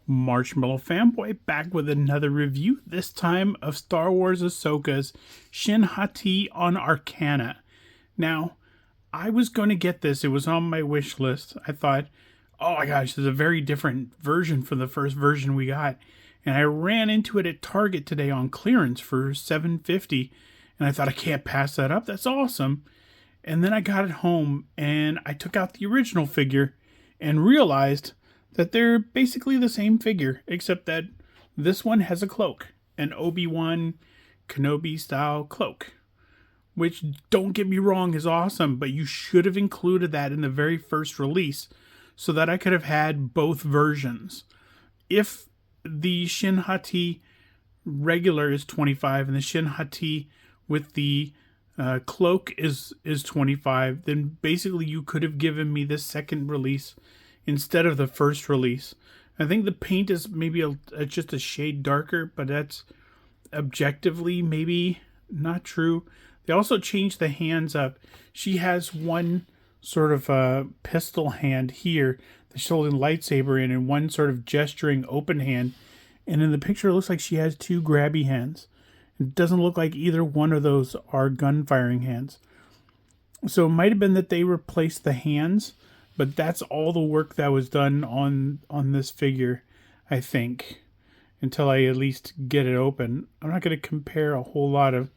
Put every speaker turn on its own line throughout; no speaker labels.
Marshmallow Fanboy back with another review, this time of Star Wars Ahsoka's Shin Hati on Arcana. Now, I was going to get this. It was on my wish list. I thought, oh my gosh, there's a very different version from the first version we got. And I ran into it at Target today on clearance for $7.50. And I thought, I can't pass that up. That's awesome. And then I got it home and I took out the original figure and realized that they're basically the same figure, except that this one has a cloak, an Obi-Wan Kenobi style cloak, which, don't get me wrong, is awesome, but you should have included that in the very first release so that I could have had both versions. If the Shin Hati regular is $25 and the Shin Hati with the cloak is $25, then basically you could have given me this second release instead of the first release. I think the paint is maybe just a shade darker, but that's objectively maybe not true. They also changed the hands up. She has one sort of pistol hand here that she's holding a lightsaber in, and one sort of gesturing open hand. And in the picture, it looks like she has two grabby hands. It doesn't look like either one of those are gun-firing hands. So it might have been that they replaced the hands, but that's all the work that was done on this figure, I think, until I at least get it open. I'm not going to compare a whole lot of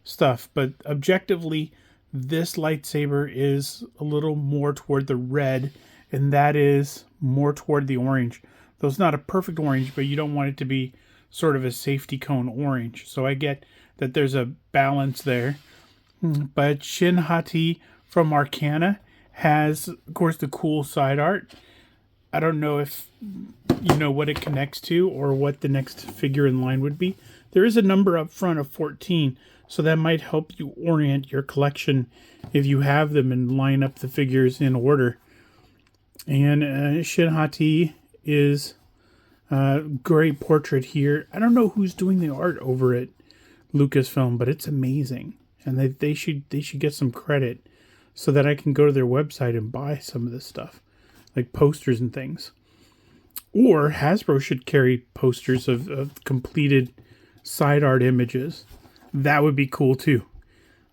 stuff, but objectively, this lightsaber is a little more toward the red, and that is more toward the orange. Though it's not a perfect orange, but you don't want it to be sort of a safety cone orange. So I get that there's a balance there. But Shin Hati from Arcana has, of course, the cool side art. I don't know if you know what it connects to or what the next figure in line would be. There is a number up front of 14, so that might help you orient your collection if you have them and line up the figures in order. And Shin Hati is a great portrait here. I don't know who's doing the art over at Lucasfilm, but it's amazing. And they should get some credit so that I can go to their website and buy some of this stuff, like posters and things. Or Hasbro should carry posters of completed side art images. That would be cool too.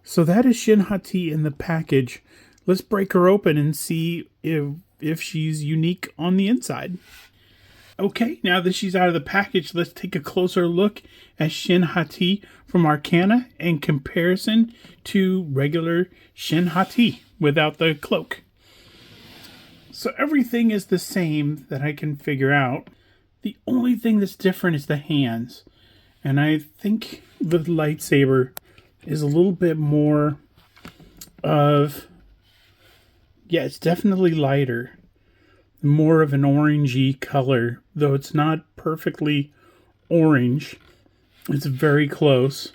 So that is Shin Hati in the package. Let's break her open and see if she's unique on the inside. Okay, now that she's out of the package, let's take a closer look at Shin Hati from Arcana in comparison to regular Shin Hati without the cloak. So everything is the same that I can figure out. The only thing that's different is the hands. And I think the lightsaber is a little bit more of... yeah, it's definitely lighter. More of an orangey color, though it's not perfectly orange. It's very close.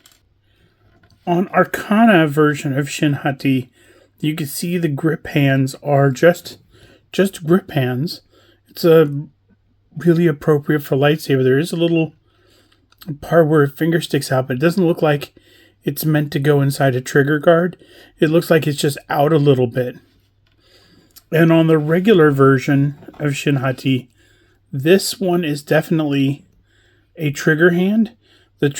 On Arcana version of Shin Hati, you can see the grip hands are just grip hands. It's really appropriate for lightsaber. There is a little part where a finger sticks out, but it doesn't look like it's meant to go inside a trigger guard. It looks like it's just out a little bit. And on the regular version of Shin Hati, this one is definitely a trigger hand. The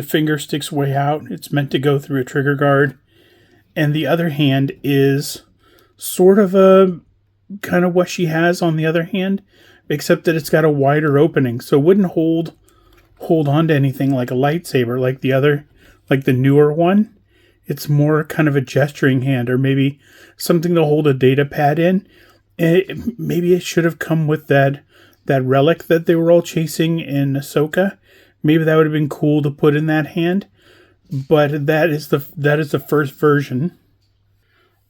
finger sticks way out. It's meant to go through a trigger guard. And the other hand is sort of a kind of what she has on the other hand, except that it's got a wider opening. So it wouldn't hold on to anything like a lightsaber like the newer one. It's more kind of a gesturing hand, or maybe something to hold a data pad in. Maybe it should have come with that relic that they were all chasing in Ahsoka. Maybe that would have been cool to put in that hand. But that is the first version.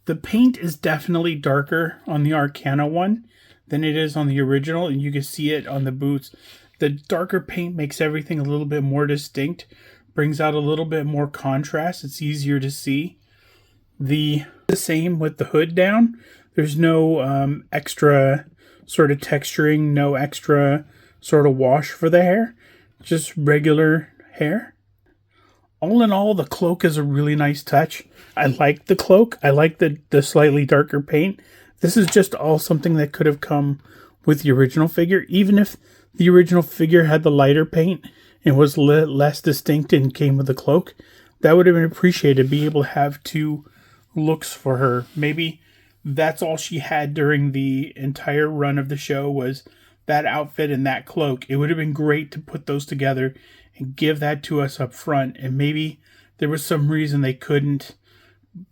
The paint is definitely darker on the Arcana one than it is on the original, and you can see it on the boots. The darker paint makes everything a little bit more distinct. Brings out a little bit more contrast. It's easier to see. The same with the hood down. There's no extra sort of texturing, no extra sort of wash for the hair. Just regular hair. All in all, the cloak is a really nice touch. I like the cloak. I like the slightly darker paint. This is just all something that could have come with the original figure, even if the original figure had the lighter paint and was less distinct and came with a cloak, that would have been appreciated. Be able to have two looks for her. Maybe that's all she had during the entire run of the show was that outfit and that cloak. It would have been great to put those together and give that to us up front. And maybe there was some reason they couldn't.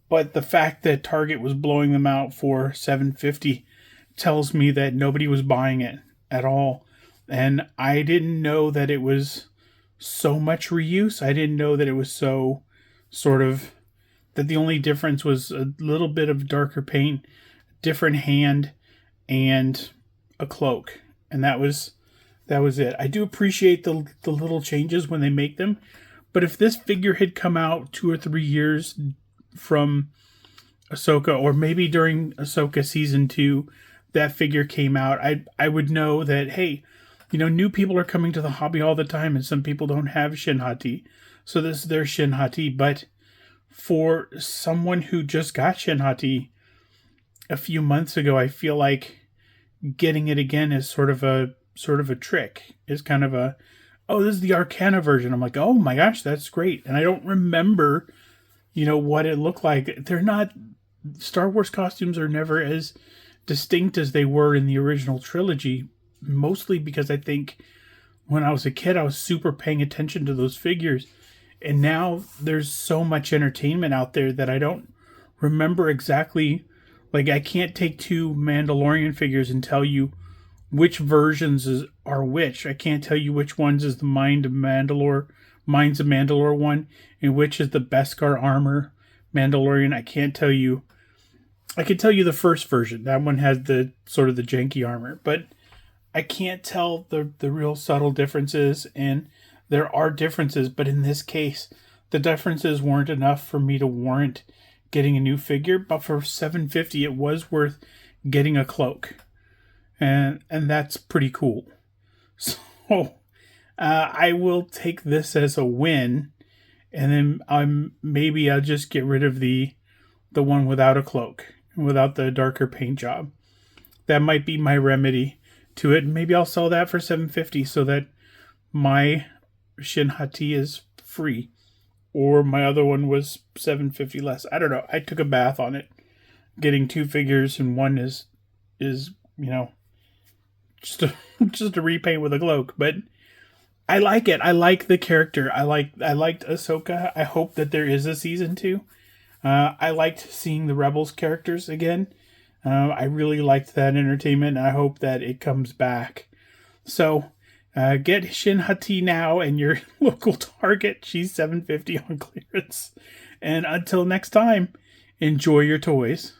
But the fact that Target was blowing them out for $750 tells me that nobody was buying it at all. And I didn't know that it was so much reuse. I didn't know that it was so sort of that the only difference was a little bit of darker paint, different hand, and a cloak. And that was it. I do appreciate the little changes when they make them. But if this figure had come out 2 or 3 years from Ashoka, or maybe during Ashoka season 2, that figure came out, I would know that, hey, new people are coming to the hobby all the time, and some people don't have Shin Hati. So this is their Shin Hati. But for someone who just got Shin Hati a few months ago, I feel like getting it again is sort of a trick. It's kind of a, oh, this is the Arcana version. I'm like, oh my gosh, that's great. And I don't remember, what it looked like. They're not, Star Wars costumes are never as distinct as they were in the original trilogy, mostly because I think when I was a kid, I was super paying attention to those figures. And now there's so much entertainment out there that I don't remember exactly. Like, I can't take 2 Mandalorian figures and tell you which versions are which. I can't tell you which ones is the Minds of Mandalore one, and which is the Beskar armor Mandalorian. I can't tell you. I can tell you the first version. That one has the sort of the janky armor, but I can't tell the real subtle differences. And there are differences, but in this case, the differences weren't enough for me to warrant getting a new figure. But for $750, it was worth getting a cloak, and that's pretty cool. So I will take this as a win, and then maybe I'll just get rid of the one without a cloak, without the darker paint job. That might be my remedy to it. Maybe I'll sell that for $750 so that my Shin Hati is free, or my other one was $750 less. I don't know. I took a bath on it, getting 2 figures, and one is just a repaint with a cloak. But I like it. I like the character. I liked Ashoka. I hope that there is a season 2. I liked seeing the Rebels characters again. I really liked that entertainment, and I hope that it comes back. So get Shin Hati now in your local Target. She's $750 on clearance. And until next time, enjoy your toys.